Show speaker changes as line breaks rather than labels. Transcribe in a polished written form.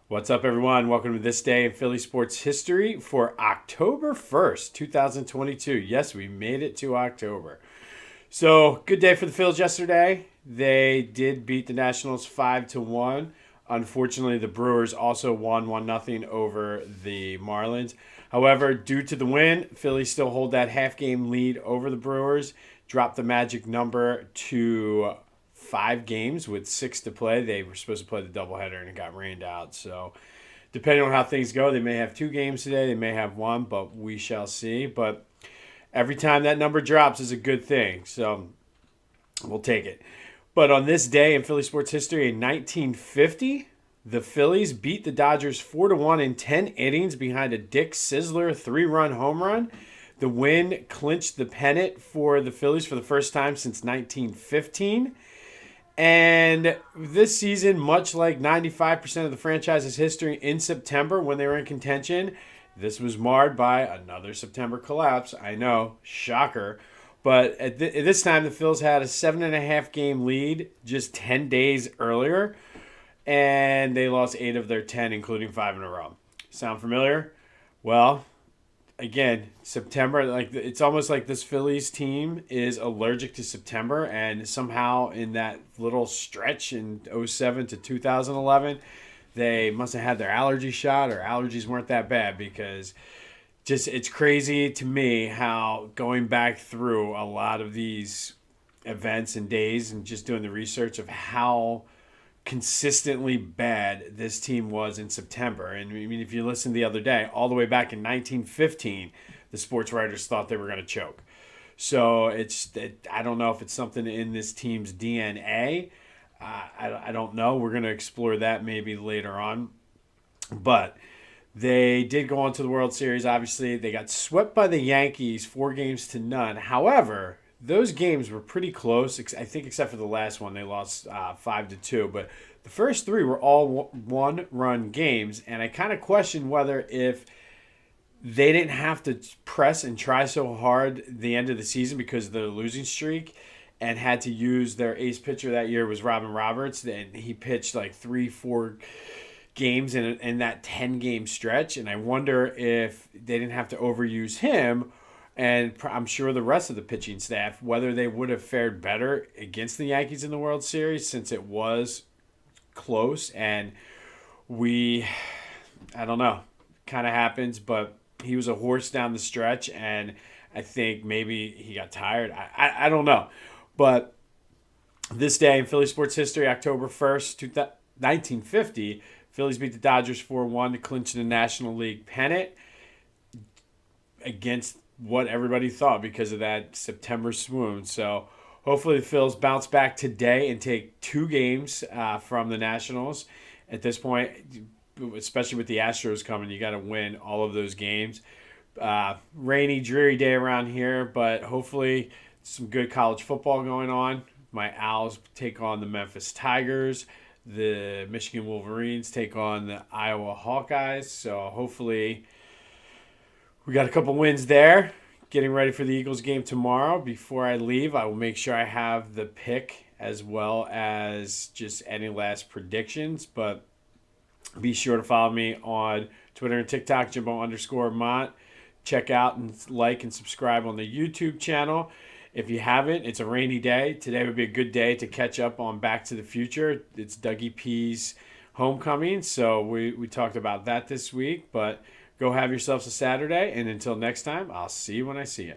What's up, everyone? Welcome to this day in Philly sports history for October 1st, 2022. Yes, we made it to October. So, good day for the Phils yesterday. They did beat the Nationals 5-1. Unfortunately, the Brewers also won 1-0 over the Marlins. However, due to the win, Phillies still hold that half game lead over the Brewers, dropped the magic number to 5 games with 6 to play. They were supposed to play the doubleheader and it got rained out. So, depending on how things go, they may have 2 games today, they may have one, but we shall see. But every time that number drops is a good thing. So, we'll take it. But on this day in Philly sports history in 1950, the Phillies beat the Dodgers 4-1 in 10 innings behind a Dick Sizzler 3-run home run. The win clinched the pennant for the Phillies for the first time since 1915. And this season, much like 95% of the franchise's history in September when they were in contention, this was marred by another September collapse. I know, shocker. But at this time, the Phils had a 7.5 game lead just 10 days earlier, and they lost 8 of their 10, including 5 in a row. Sound familiar? Well, again, September, like it's almost like this Phillies team is allergic to September, and somehow in that little stretch in '07 to 2011, they must have had their allergy shot or allergies weren't that bad because just it's crazy to me how going back through a lot of these events and days and just doing the research of how consistently bad this team was in September. And I mean, if you listen the other day, all the way back in 1915, the sports writers thought they were going to choke. So I don't know if it's something in this team's DNA. I don't know. We're going to explore that maybe later on. But they did go on to the World Series. Obviously, they got swept by the Yankees 4 games to none. However, those games were pretty close. I think except for the last one, they lost 5-2. But the first 3 were all one-run games, and I kind of question whether if they didn't have to press and try so hard the end of the season because of their losing streak, and had to use their ace pitcher that year was Robin Roberts, and he pitched like 3-4 games in that 10 game stretch, and I wonder if they didn't have to overuse him, and I'm sure the rest of the pitching staff, whether they would have fared better against the Yankees in the World Series since it was close. And I don't know, kind of happens, but he was a horse down the stretch, and I think maybe he got tired. I don't know. But this day in Philly sports history, October 1st, 1950, Phillies beat the Dodgers 4-1 to clinch the National League pennant against what everybody thought because of that September swoon. So hopefully the Phils bounce back today and take 2 games from the Nationals. At this point, especially with the Astros coming, you got to win all of those games. Rainy, dreary day around here, but hopefully some good college football going on. My Owls take on the Memphis Tigers. The Michigan Wolverines take on the Iowa Hawkeyes. So hopefully we got a couple wins there. Getting ready for the Eagles game tomorrow. Before I leave, I will make sure I have the pick as well as just any last predictions. But be sure to follow me on Twitter and TikTok, Jimbo_Mont. Check out and like and subscribe on the YouTube channel. If you haven't, it's a rainy day. Today would be a good day to catch up on Back to the Future. It's Dougie P's homecoming, so we talked about that this week. But go have yourselves a Saturday, and until next time, I'll see you when I see you.